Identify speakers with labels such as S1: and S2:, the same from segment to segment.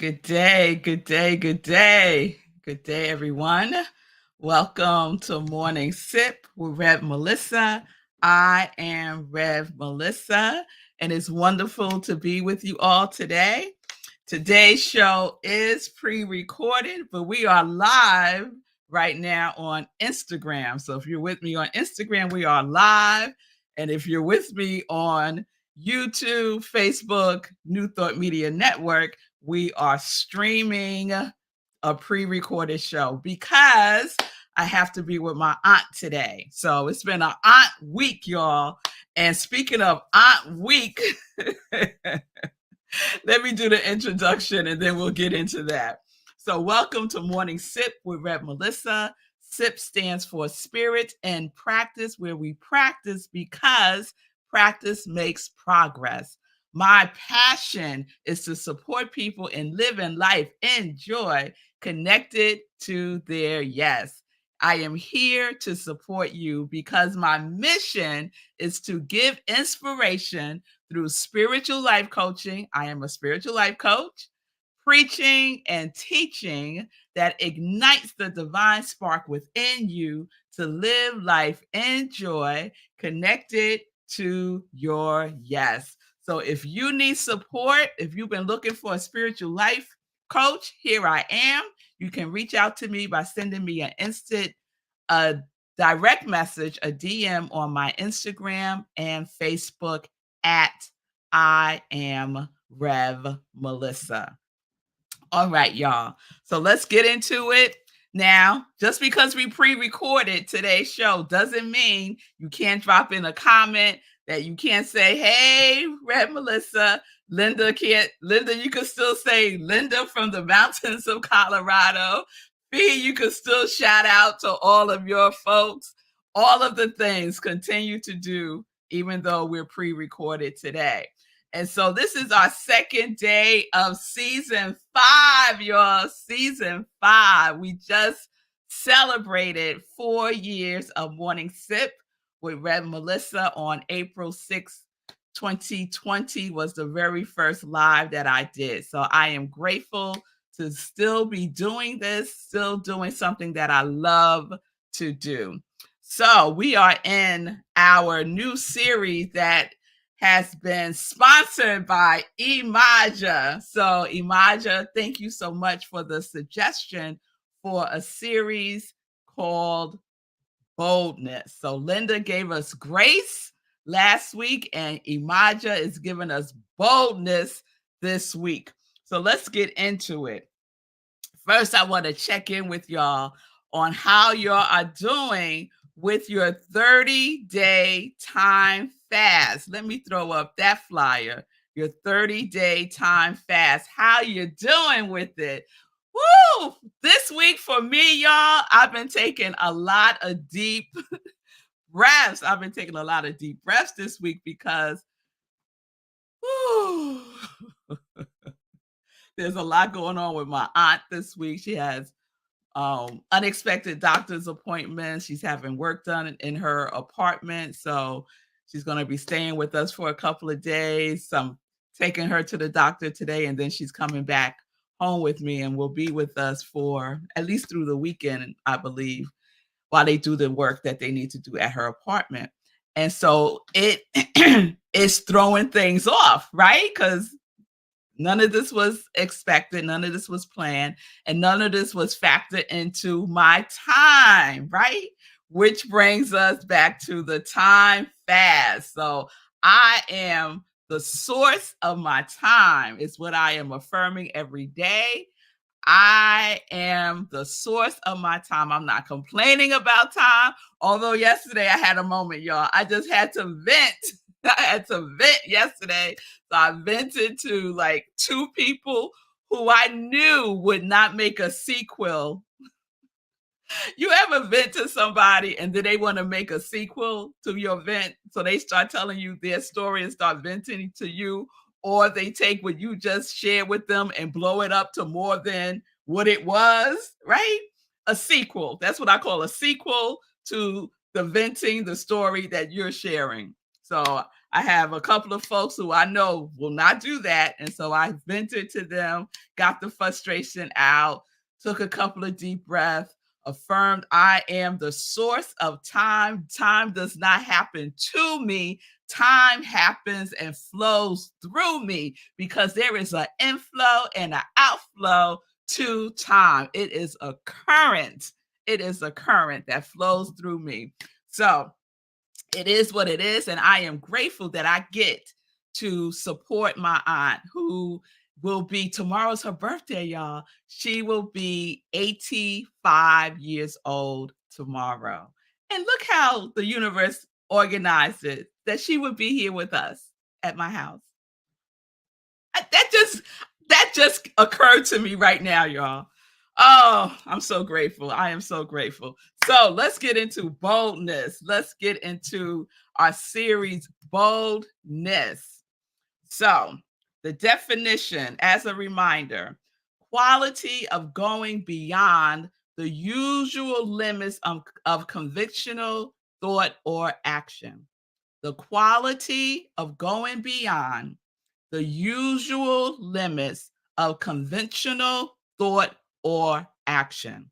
S1: Good day, good day, good day. Good day, everyone. Welcome to Morning Sip with Rev Melissa. I am Rev Melissa, and it's wonderful to be with you all today. Today's show is pre-recorded, but we are live right now on Instagram. So if you're with me on Instagram, we are live. And if you're with me on YouTube, Facebook, New Thought Media Network, we are streaming a pre-recorded show because I have to be with my aunt today. So it's been an aunt week, y'all. And speaking of aunt week, let me do the introduction and then we'll get into that. So welcome to Morning Sip with Rev Melissa. SIP stands for Spirit and Practice, where we practice because practice makes progress. My passion is to support people in living life in joy, connected to their yes. I am here to support you because my mission is to give inspiration through spiritual life coaching. I am a spiritual life coach, preaching and teaching that ignites the divine spark within you to live life in joy, connected to your yes. So if you need support, if you've been looking for a spiritual life coach, here I am. You can reach out to me by sending me an instant direct message, a DM on my Instagram and Facebook at I am Rev Melissa. All right, y'all. So let's get into it. Now, just because we pre-recorded today's show doesn't mean you can't drop in a comment, that you can't say, hey, Rev Melissa. Linda, you can still say Linda from the mountains of Colorado. B, you can still shout out to all of your folks. All of the things continue to do, even though we're pre-recorded today. And so this is our second day of season 5, y'all. Season 5. We just celebrated 4 years of Morning Sip with Rev Melissa on April 6th, 2020 was the very first live that I did. So I am grateful to still be doing this, still doing something that I love to do. So we are in our new series that has been sponsored by Imaja. So Imaja, thank you so much for the suggestion for a series called Boldness. So Linda gave us grace last week and Imaja is giving us boldness this week. So let's get into it. First, I want to check in with y'all on how y'all are doing with your 30-day time fast. Let me throw up that flyer, your 30-day time fast. How you doing with it? Woo! This week for me, y'all, I've been taking a lot of deep breaths. I've been taking a lot of deep breaths this week because woo, there's a lot going on with my aunt this week. She has unexpected doctor's appointments. She's having work done in her apartment. So she's going to be staying with us for a couple of days. So I'm taking her to the doctor today, and then she's coming back home with me and will be with us for at least through the weekend, I believe, while they do the work that they need to do at her apartment. And so it is throwing things off, right? Because none of this was expected. None of this was planned. And none of this was factored into my time, right? Which brings us back to the time fast. So I am the source of my time, is what I am affirming every day. I am the source of my time. I'm not complaining about time. Although yesterday I had a moment, y'all. I just had to vent. I had to vent yesterday. So I vented to like 2 people who I knew would not make a sequel. You ever vent to somebody and then they want to make a sequel to your vent? So they start telling you their story and start venting to you, or they take what you just shared with them and blow it up to more than what it was, right? A sequel. That's what I call a sequel to the venting, the story that you're sharing. So I have a couple of folks who I know will not do that. And so I vented to them, got the frustration out, took a couple of deep breaths, affirmed I am the source of time. Time does not happen to me. Time happens and flows through me because there is an inflow and an outflow to time. It is a current. It is a current that flows through me. So it is what it is. And I am grateful that I get to support my aunt who will be, tomorrow's her birthday, y'all. She will be 85 years old tomorrow. And look how the universe organized it that she would be here with us at my house. That just occurred to me right now, y'all. Oh, I'm so grateful. I am so grateful. So let's get into boldness. Let's get into our series, Boldness. So the definition, as a reminder, quality of going beyond the usual limits of convictional thought or action. The quality of going beyond the usual limits of conventional thought or action.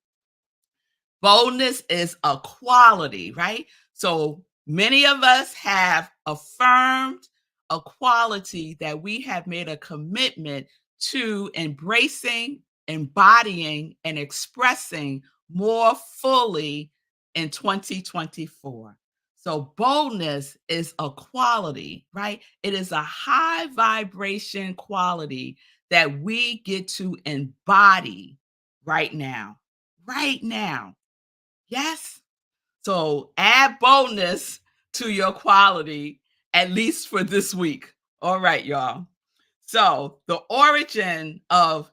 S1: Boldness is a quality, right? So many of us have affirmed a quality that we have made a commitment to embracing, embodying, and expressing more fully in 2024. So boldness is a quality, right? It is a high vibration quality that we get to embody right now. Right now. Yes. So add boldness to your quality, at least for this week. All right, y'all. So the origin of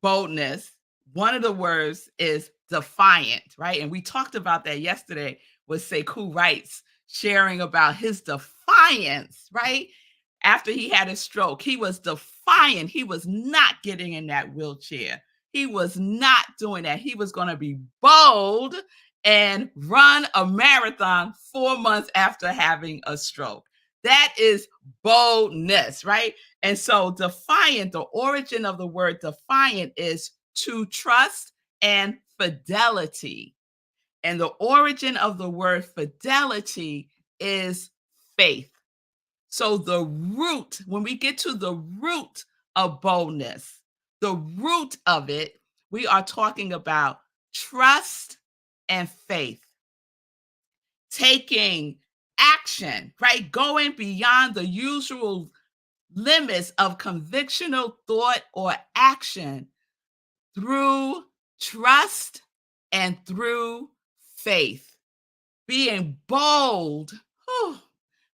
S1: boldness, one of the words is defiant, right? And we talked about that yesterday with Sekou Wrights sharing about his defiance, right? After he had a stroke, he was defiant. He was not getting in that wheelchair. He was not doing that. He was going to be bold and run a marathon 4 months after having a stroke. That is boldness, right? And so defiant, the origin of the word defiant is to trust and fidelity. And the origin of the word fidelity is faith. So the root, when we get to the root of boldness, the root of it, we are talking about trust and faith. Taking action, right? Going beyond the usual limits of convictional thought or action through trust and through faith. Being bold,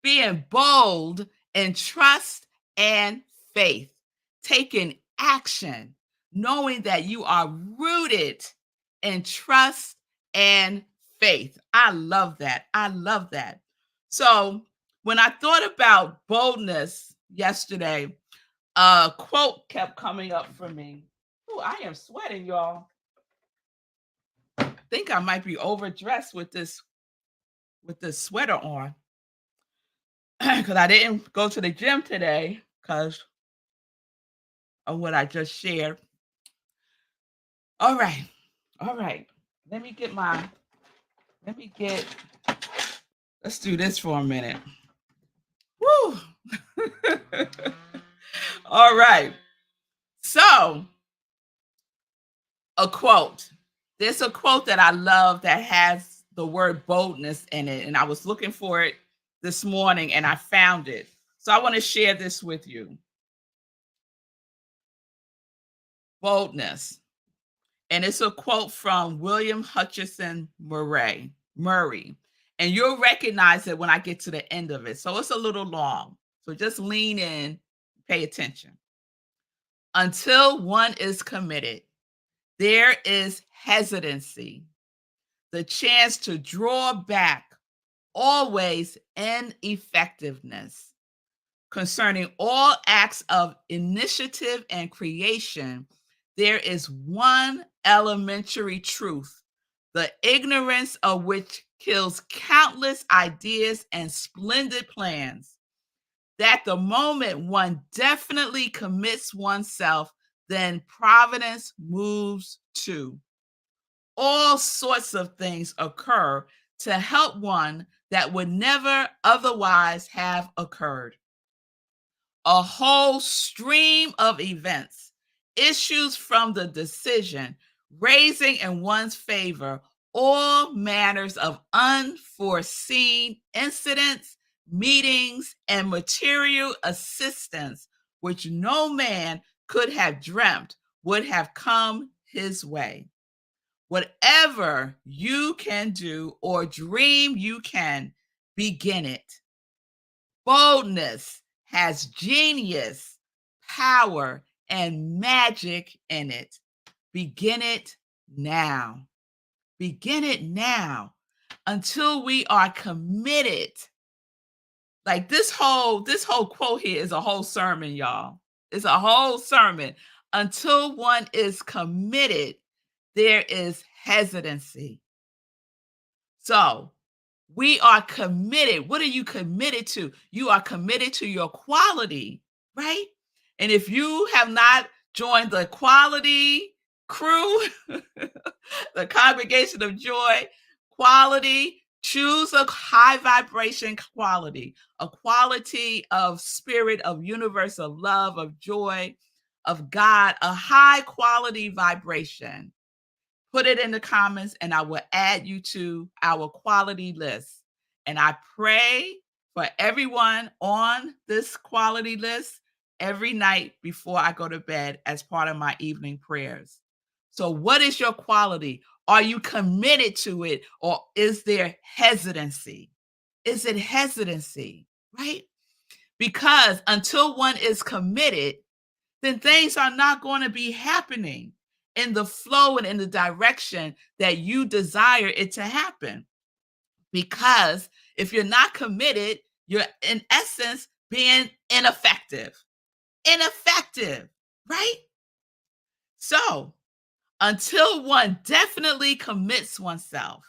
S1: being bold in trust and faith. Taking action, knowing that you are rooted in trust and faith. I love that. I love that. So when I thought about boldness yesterday, a quote kept coming up for me. Oh, I am sweating, y'all. I think I might be overdressed with this sweater on because I didn't go to the gym today because of what I just shared. All right. Let's do this for a minute. Woo. All right. So, a quote. There's a quote that I love that has the word boldness in it. And I was looking for it this morning and I found it. So I want to share this with you. Boldness. And it's a quote from William Hutchinson Murray. And you'll recognize it when I get to the end of it. So it's a little long. So just lean in, pay attention. Until one is committed, there is hesitancy, the chance to draw back, always ineffectiveness. Concerning all acts of initiative and creation, there is one elementary truth, the ignorance of which kills countless ideas and splendid plans. That the moment one definitely commits oneself, then providence moves too. All sorts of things occur to help one that would never otherwise have occurred. A whole stream of events issues from the decision, raising in one's favor all manners of unforeseen incidents, meetings, and material assistance which no man could have dreamt would have come his way. Whatever you can do or dream you can, begin it. Boldness has genius, power, and magic in it. Begin it now. Begin it now until we are committed. Like this whole quote here is a whole sermon, y'all. It's a whole sermon. Until one is committed, there is hesitancy. So we are committed. What are you committed to? You are committed to your quality, right? And if you have not joined the quality crew, the congregation of joy, quality, choose a high vibration quality, a quality of spirit, of universe, of love, of joy, of God, a high quality vibration. Put it in the comments and I will add you to our quality list. And I pray for everyone on this quality list every night before I go to bed as part of my evening prayers. So what is your quality? Are you committed to it, or is there hesitancy? Is it hesitancy, right? Because until one is committed, then things are not going to be happening in the flow and in the direction that you desire it to happen. Because if you're not committed, you're in essence being ineffective. Ineffective, right? So until one definitely commits oneself,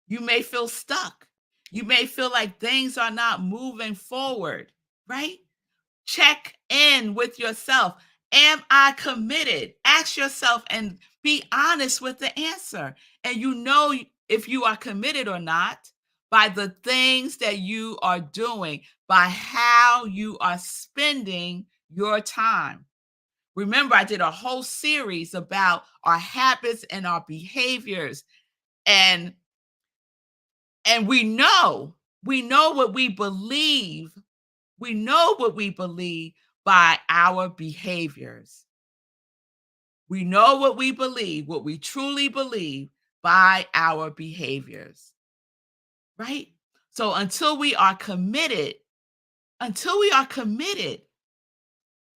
S1: you may feel stuck. You may feel like things are not moving forward, right? Check in with yourself. Am I committed? Ask yourself and be honest with the answer. And you know if you are committed or not by the things that you are doing, by how you are spending your time. Remember, I did a whole series about our habits and our behaviors. And we know what we believe. We know what we believe by our behaviors. We know what we believe, what we truly believe by our behaviors, right? So until we are committed,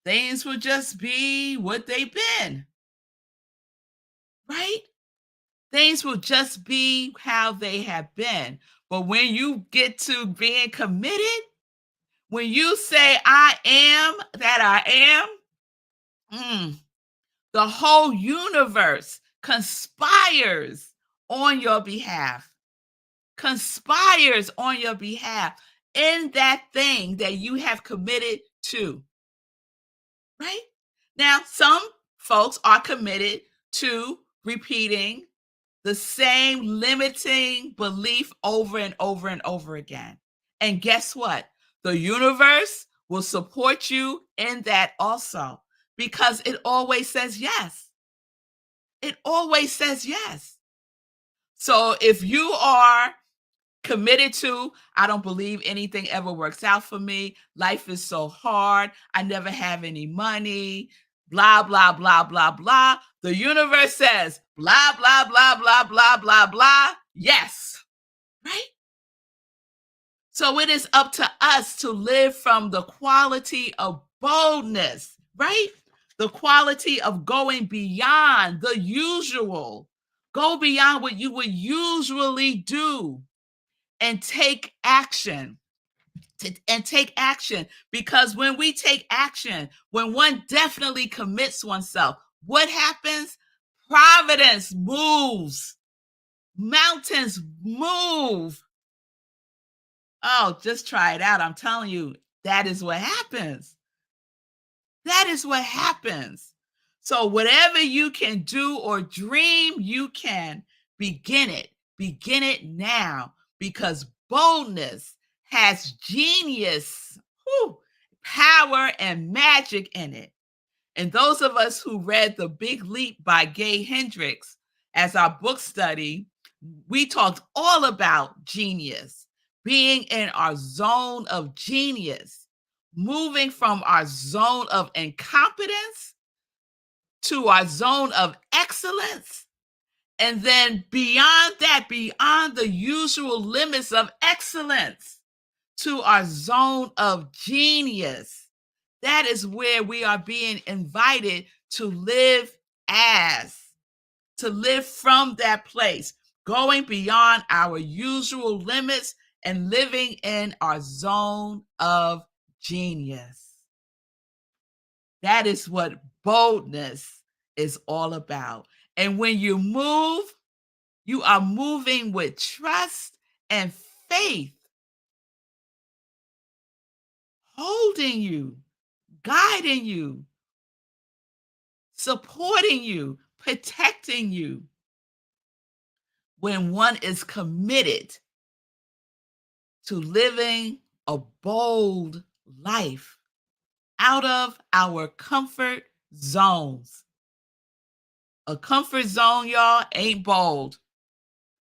S1: things will just be what they've been, right? Things will just be how they have been. But when you get to being committed, when you say, I am that I am, the whole universe conspires on your behalf. Conspires on your behalf in that thing that you have committed to. Right? Now, some folks are committed to repeating the same limiting belief over and over and over again. And guess what? The universe will support you in that also, because it always says yes. It always says yes. So if you are committed to, I don't believe anything ever works out for me, life is so hard, I never have any money, blah, blah, blah, blah, blah. The universe says, blah, blah, blah, blah, blah, blah, blah. Yes, right? So it is up to us to live from the quality of boldness, right? The quality of going beyond the usual. Go beyond what you would usually do and take action. Take action, because when we take action, when one definitely commits oneself, what happens? Providence moves. Mountains move. Oh, just try it out. I'm telling you, that is what happens. That is what happens. So, whatever you can do or dream, you can begin it. Begin it now because boldness has genius, whew, power, and magic in it. And those of us who read The Big Leap by Gay Hendricks as our book study, we talked all about genius, being in our zone of genius, moving from our zone of incompetence to our zone of excellence. And then beyond that, beyond the usual limits of excellence, to our zone of genius. That is where we are being invited to live as, to live from that place, going beyond our usual limits and living in our zone of genius. That is what boldness is all about. And when you move, you are moving with trust and faith, holding you, guiding you, supporting you, protecting you. When one is committed to living a bold life out of our comfort zones. A comfort zone, y'all, ain't bold.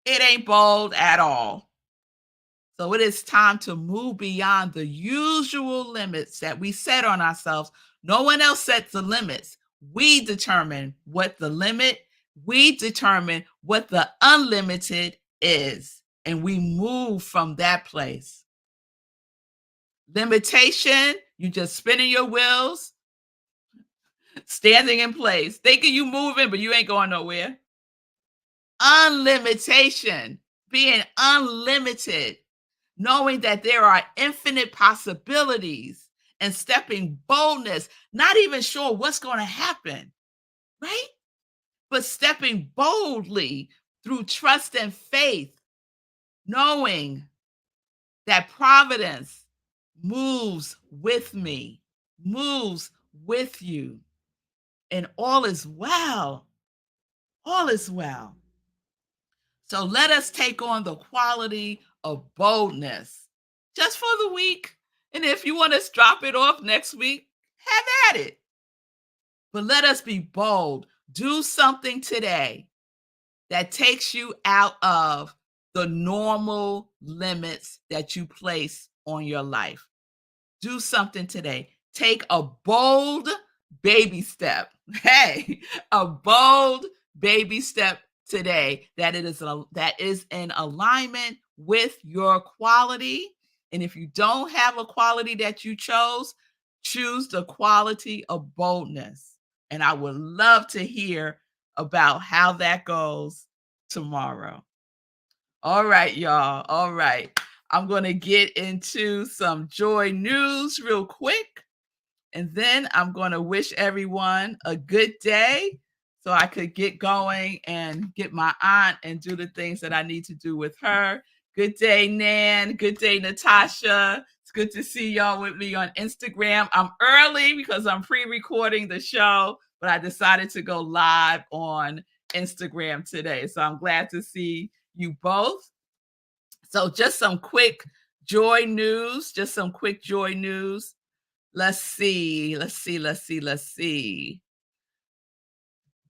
S1: It ain't bold at all. So it is time to move beyond the usual limits that we set on ourselves. No one else sets the limits. We determine what the limit, we determine what the unlimited is, and we move from that place. Limitation, you just spinning your wheels, standing in place, thinking you moving, but you ain't going nowhere. Unlimitation, being unlimited, knowing that there are infinite possibilities and stepping boldness, not even sure what's going to happen, right? But stepping boldly through trust and faith, knowing that Providence moves with me, moves with you, and all is well. All is well. So let us take on the quality of boldness just for the week. And if you want to drop it off next week, have at it. But let us be bold. Do something today that takes you out of the normal limits that you place on your life. Do something today. Take a bold baby step. Hey, a bold baby step today that is in alignment with your quality. And if you don't have a quality that you chose, choose the quality of boldness. And I would love to hear about how that goes tomorrow. All right, y'all. All right. I'm going to get into some joy news real quick. And then I'm going to wish everyone a good day so I could get going and get my aunt and do the things that I need to do with her. Good day, Nan. Good day, Natasha. It's good to see y'all with me on Instagram. I'm early because I'm pre-recording the show, but I decided to go live on Instagram today. So I'm glad to see you both. So just some quick joy news, Let's see.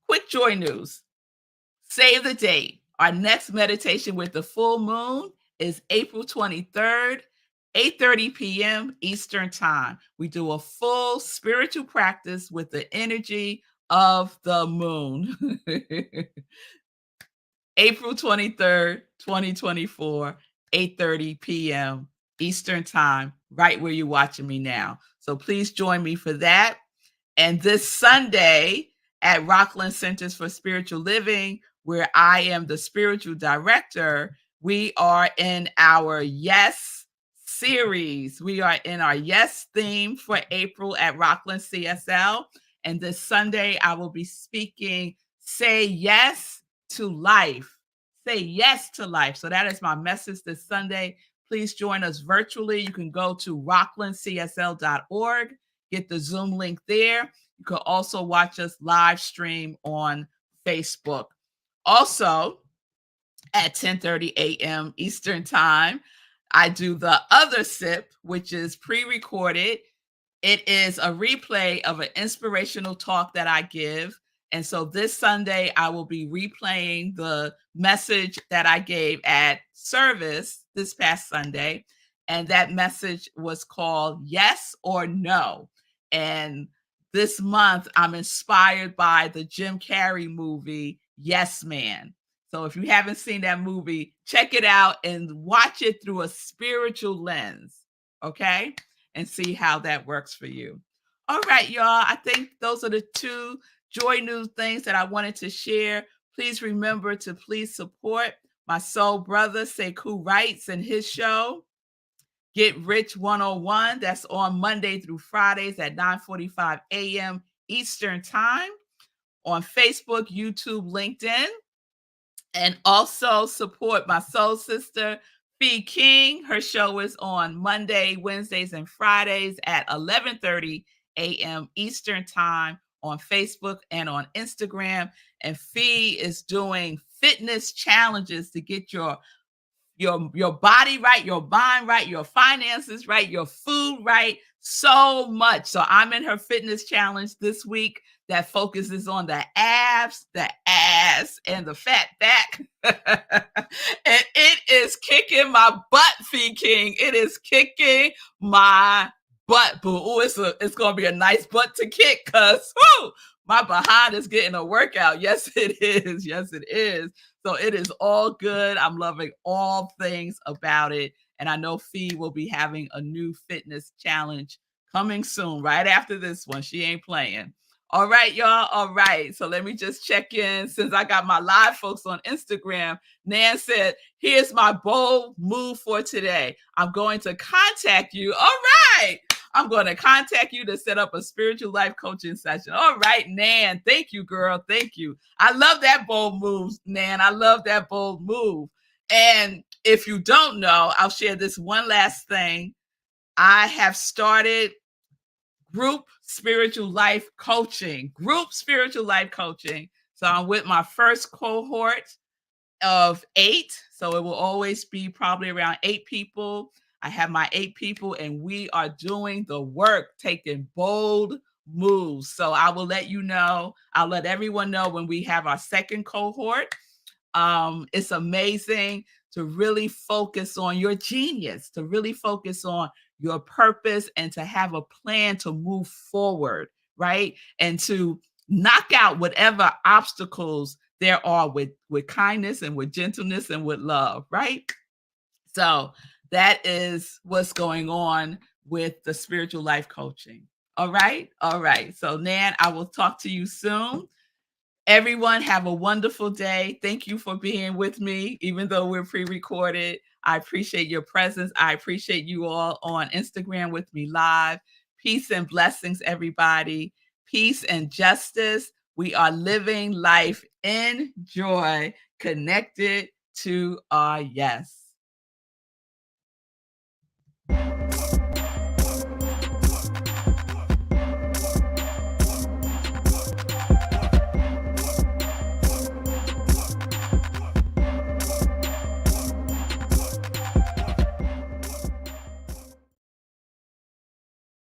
S1: Quick joy news. Save the date. Our next meditation with the full moon is April 23rd, 8:30 p.m. Eastern Time. We do a full spiritual practice with the energy of the moon. April 23rd, 2024, 8:30 p.m. Eastern Time, right where you're watching me now. So please join me for that. And this Sunday at Rockland Centers for Spiritual Living, where I am the spiritual director, we are in our Yes series. We are in our Yes theme for April at Rockland CSL. And this Sunday, I will be speaking Say Yes to Life. say yes to life. So that is my message this Sunday. Please join us virtually. You can go to rocklandcsl.org, get the Zoom link there. You can also watch us live stream on Facebook. Also, at 10:30 a.m. Eastern Time, I do the other sip, which is pre-recorded. It is a replay of an inspirational talk that I give. And so this Sunday, I will be replaying the message that I gave at service this past Sunday. And that message was called Yes or No. And this month, I'm inspired by the Jim Carrey movie, Yes Man. So if you haven't seen that movie, check it out and watch it through a spiritual lens. Okay? And see how that works for you. All right, y'all. I think those are the two joy news things that I wanted to share. Please remember to please support my soul brother, Sekou Wrights, and his show, Get Rich 101. That's on Monday through Fridays at 9:45 a.m. Eastern Time on Facebook, YouTube, LinkedIn. And also support my soul sister, Fee King. Her show is on Monday, Wednesdays, and Fridays at 11:30 a.m. Eastern Time on Facebook and on Instagram. And Fee is doing fitness challenges to get your body right, your mind right, your finances right, your food right, so much. So I'm in her fitness challenge this week that focuses on the abs, the ass, and the fat back. And it is kicking my butt, Fee King. It is kicking my butt, boo. Ooh, it's gonna be a nice butt to kick, cause my behind is getting a workout. Yes, it is. Yes, it is. So it is all good. I'm loving all things about it. And I know Fee will be having a new fitness challenge coming soon, right after this one. She ain't playing. All right, y'all. All right. So let me just check in. Since I got my live folks on Instagram, Nan said, here's my bold move for today. I'm going to contact you. All right. I'm going to contact you to set up a spiritual life coaching session. All right, Nan. Thank you, girl. Thank you. I love that bold move, Nan. I love that bold move. And if you don't know, I'll share this one last thing. I have started group spiritual life coaching. So I'm with my first cohort of 8. So it will always be probably around 8 people. I have my 8 people and we are doing the work, taking bold moves. So I will let you know. I'll let everyone know when we have our second cohort. It's amazing to really focus on your genius, to really focus on your purpose and to have a plan to move forward, right? And to knock out whatever obstacles there are with kindness and with gentleness and with love, right? So that is what's going on with the spiritual life coaching. All right. All right. So Nan, I will talk to you soon. Everyone have a wonderful day. Thank you for being with me, even though we're pre-recorded. I appreciate your presence. I appreciate you all on Instagram with me live. Peace and blessings, everybody. Peace and justice. We are living life in joy, connected to our yes.